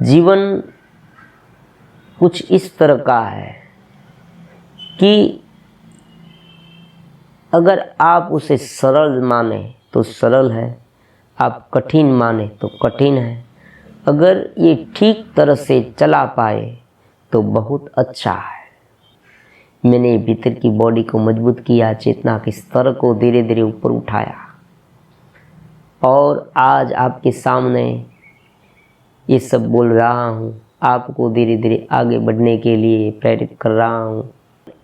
जीवन कुछ इस तरह का है कि अगर आप उसे सरल माने तो सरल है, आप कठिन माने तो कठिन है। अगर ये ठीक तरह से चला पाए तो बहुत अच्छा है। मैंने भीतर की बॉडी को मजबूत किया, चेतना के स्तर को धीरे धीरे ऊपर उठाया और आज आपके सामने ये सब बोल रहा हूँ। आपको धीरे धीरे आगे बढ़ने के लिए प्रेरित कर रहा हूँ।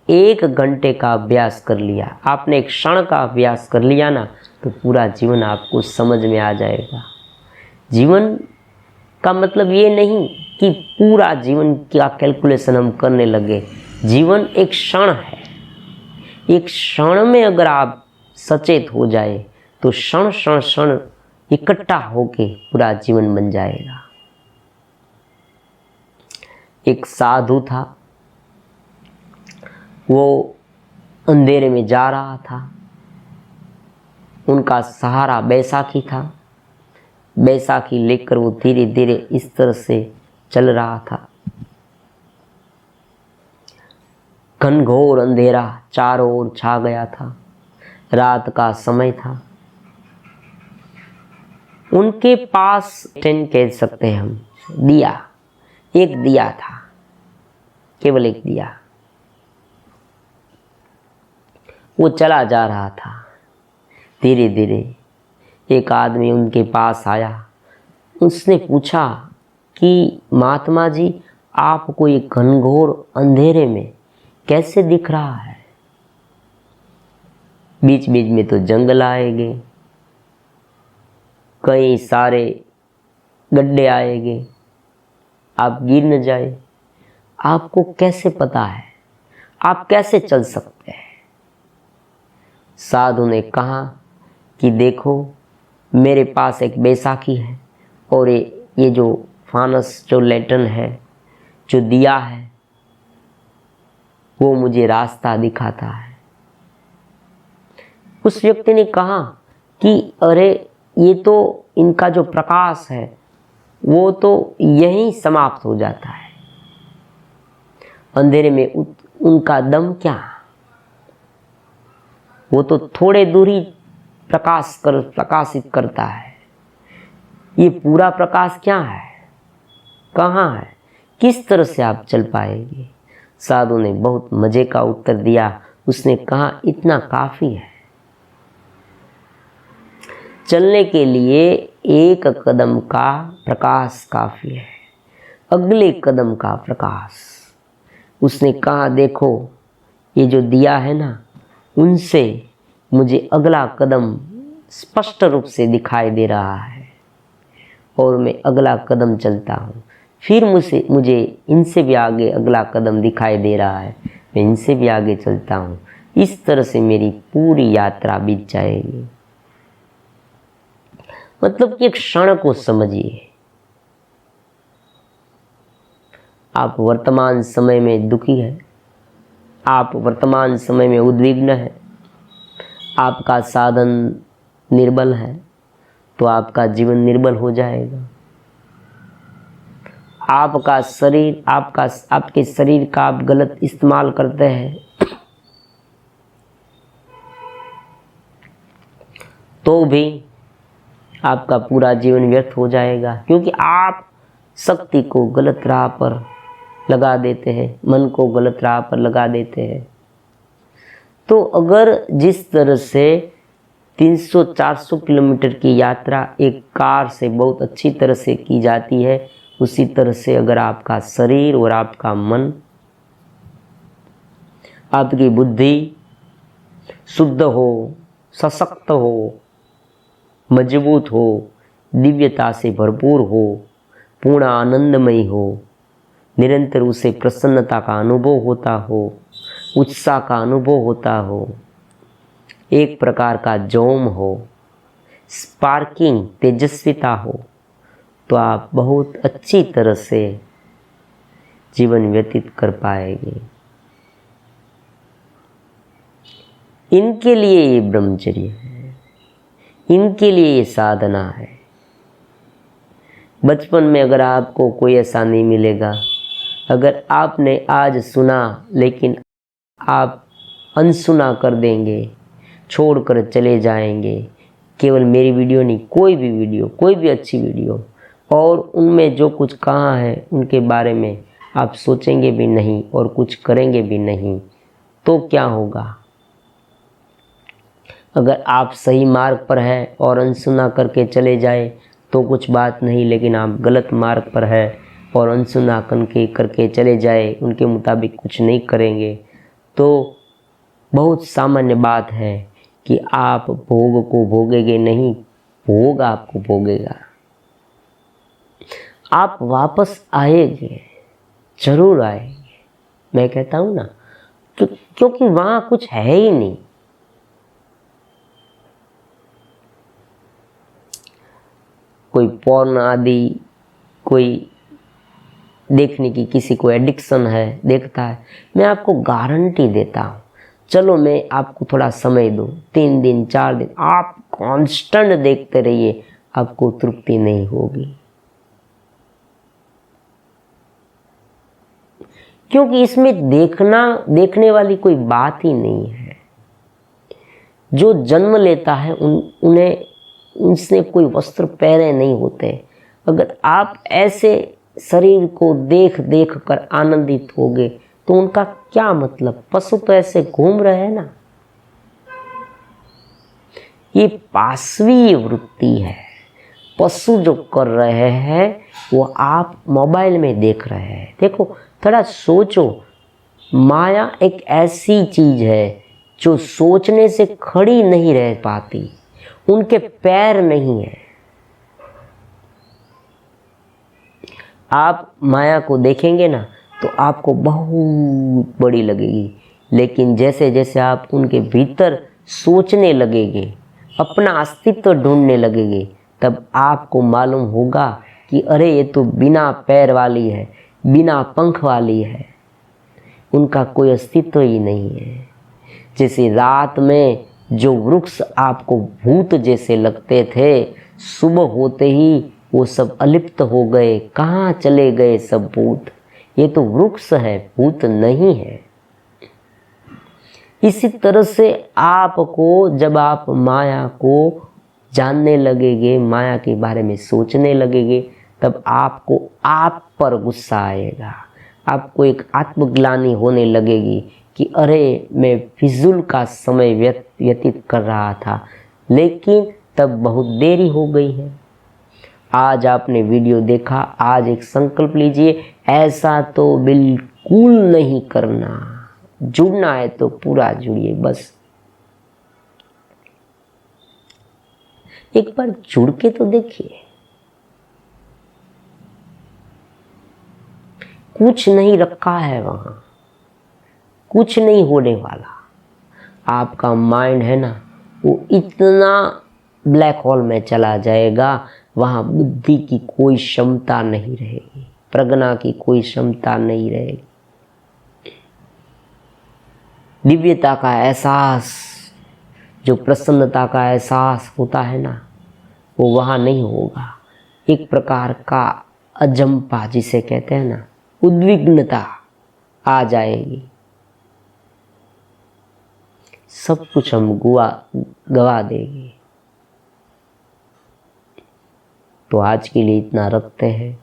1 घंटे का अभ्यास कर लिया आपने, 1 क्षण का अभ्यास कर लिया ना, तो पूरा जीवन आपको समझ में आ जाएगा। जीवन का मतलब ये नहीं कि पूरा जीवन का कैलकुलेशन हम करने लगे। जीवन एक क्षण है। एक क्षण में अगर आप सचेत हो जाए तो क्षण क्षण क्षण इकट्ठा होके पूरा जीवन बन जाएगा। एक साधु था, वो अंधेरे में जा रहा था। उनका सहारा बैसाखी था। बैसाखी लेकर वो धीरे धीरे इस तरह से चल रहा था। घनघोर अंधेरा चारों ओर छा गया था। रात का समय था। उनके पास टेन कह सकते हैं हम, दिया, एक दिया था, केवल एक दिया। वो चला जा रहा था। धीरे धीरे एक आदमी उनके पास आया। उसने पूछा कि महात्मा जी, आपको ये घनघोर अंधेरे में कैसे दिख रहा है? बीच बीच में तो जंगल आएंगे, कई सारे गड्ढे आएंगे, आप गिर न जाए। आपको कैसे पता है? आप कैसे चल सकते हैं? साधु ने कहा कि देखो, मेरे पास एक बैसाखी है और ये जो फानस, जो लैंटर्न है, जो दिया है, वो मुझे रास्ता दिखाता है। उस व्यक्ति ने कहा कि अरे, ये तो इनका जो प्रकाश है वो तो यहीं समाप्त हो जाता है, अंधेरे में उनका दम क्या? वो तो थोड़े दूर ही प्रकाशित करता है। ये पूरा प्रकाश क्या है, कहाँ है, किस तरह से आप चल पाएंगे? साधु ने बहुत मजे का उत्तर दिया। उसने कहा, इतना काफी है। चलने के लिए 1 कदम का प्रकाश काफी है, अगले कदम का प्रकाश। उसने कहा, देखो, ये जो दिया है ना, उनसे मुझे अगला कदम स्पष्ट रूप से दिखाई दे रहा है और मैं अगला कदम चलता हूँ। फिर मुझे इनसे भी आगे अगला कदम दिखाई दे रहा है, मैं इनसे भी आगे चलता हूँ। इस तरह से मेरी पूरी यात्रा बीत जाएगी। मतलब कि एक क्षण को समझिए। आप वर्तमान समय में दुखी है, आप वर्तमान समय में उद्विग्न है, आपका साधन निर्बल है, तो आपका जीवन निर्बल हो जाएगा। आपका शरीर, आपके शरीर का आप गलत इस्तेमाल करते हैं तो भी आपका पूरा जीवन व्यर्थ हो जाएगा, क्योंकि आप शक्ति को गलत राह पर लगा देते हैं, मन को गलत राह पर लगा देते हैं। तो अगर जिस तरह से 300-400 किलोमीटर की यात्रा एक कार से बहुत अच्छी तरह से की जाती है, उसी तरह से अगर आपका शरीर और आपका मन, आपकी बुद्धि शुद्ध हो, सशक्त हो, मजबूत हो, दिव्यता से भरपूर हो, पूर्ण आनंदमयी हो, निरंतर उसे प्रसन्नता का अनुभव होता हो, उत्साह का अनुभव होता हो, एक प्रकार का जोम हो, स्पार्किंग तेजस्विता हो, तो आप बहुत अच्छी तरह से जीवन व्यतीत कर पाएंगे। इनके लिए ये ब्रह्मचर्य है, इनके लिए ये साधना है। बचपन में अगर आपको कोई ऐसा नहीं मिलेगा, अगर आपने आज सुना लेकिन आप अनसुना कर देंगे, छोड़कर चले जाएंगे, केवल मेरी वीडियो नहीं, कोई भी वीडियो, कोई भी अच्छी वीडियो, और उनमें जो कुछ कहा है उनके बारे में आप सोचेंगे भी नहीं और कुछ करेंगे भी नहीं, तो क्या होगा? अगर आप सही मार्ग पर हैं और अनसुना करके चले जाए तो कुछ बात नहीं, लेकिन आप गलत मार्ग पर है और अनसुना करके चले जाए, उनके मुताबिक कुछ नहीं करेंगे, तो बहुत सामान्य बात है कि आप भोग को भोगेंगे नहीं, भोग आपको भोगेगा। आप वापस आएंगे, जरूर आएंगे, मैं कहता हूँ ना, क्योंकि वहाँ कुछ है ही नहीं। कोई पॉर्न आदि, कोई देखने की किसी को एडिक्शन है, देखता है, मैं आपको गारंटी देता हूँ, चलो मैं आपको थोड़ा समय दूँ, 3 दिन 4 दिन, आप कांस्टेंट देखते रहिए, आपको तृप्ति नहीं होगी। क्योंकि इसमें देखने वाली कोई बात ही नहीं है। जो जन्म लेता है उनसे कोई वस्त्र पहने नहीं होते। अगर आप ऐसे शरीर को देख देख कर आनंदित होगे तो उनका क्या मतलब? पशु तो ऐसे घूम रहे हैं ना। ये पाशवीय वृत्ति है। पशु जो कर रहे हैं वो आप मोबाइल में देख रहे हैं। देखो, थोड़ा सोचो, माया एक ऐसी चीज है जो सोचने से खड़ी नहीं रह पाती, उनके पैर नहीं है। आप माया को देखेंगे ना तो आपको बहुत बड़ी लगेगी, लेकिन जैसे जैसे आप उनके भीतर सोचने लगेंगे, अपना अस्तित्व ढूंढने लगेंगे, तब आपको मालूम होगा कि अरे ये तो बिना पैर वाली है, बिना पंख वाली है, उनका कोई अस्तित्व ही नहीं है। जैसे रात में जो वृक्ष आपको भूत जैसे लगते थे, सुबह होते ही वो सब अलिप्त हो गए, कहाँ चले गए सब भूत? ये तो वृक्ष है, भूत नहीं है। इसी तरह से आपको, जब आप माया को जानने लगेंगे, माया के बारे में सोचने लगेंगे, तब आपको आप पर गुस्सा आएगा, आपको एक आत्मग्लानि होने लगेगी कि अरे मैं फिजूल का समय व्यतीत कर रहा था, लेकिन तब बहुत देरी हो गई है। आज आपने वीडियो देखा, आज एक संकल्प लीजिए, ऐसा तो बिल्कुल नहीं करना। जुड़ना है तो पूरा जुड़िए, बस एक बार जुड़ के तो देखिए। कुछ नहीं रखा है वहां, कुछ नहीं होने वाला। आपका माइंड है ना, वो इतना ब्लैक होल में चला जाएगा, वहां बुद्धि की कोई क्षमता नहीं रहेगी, प्रज्ञा की कोई क्षमता नहीं रहेगी। दिव्यता का एहसास, जो प्रसन्नता का एहसास होता है ना, वो वहां नहीं होगा। एक प्रकार का अजंपा जिसे कहते हैं ना, उद्विग्नता आ जाएगी। सब कुछ हम गवा देंगे। तो आज के लिए इतना रखते हैं।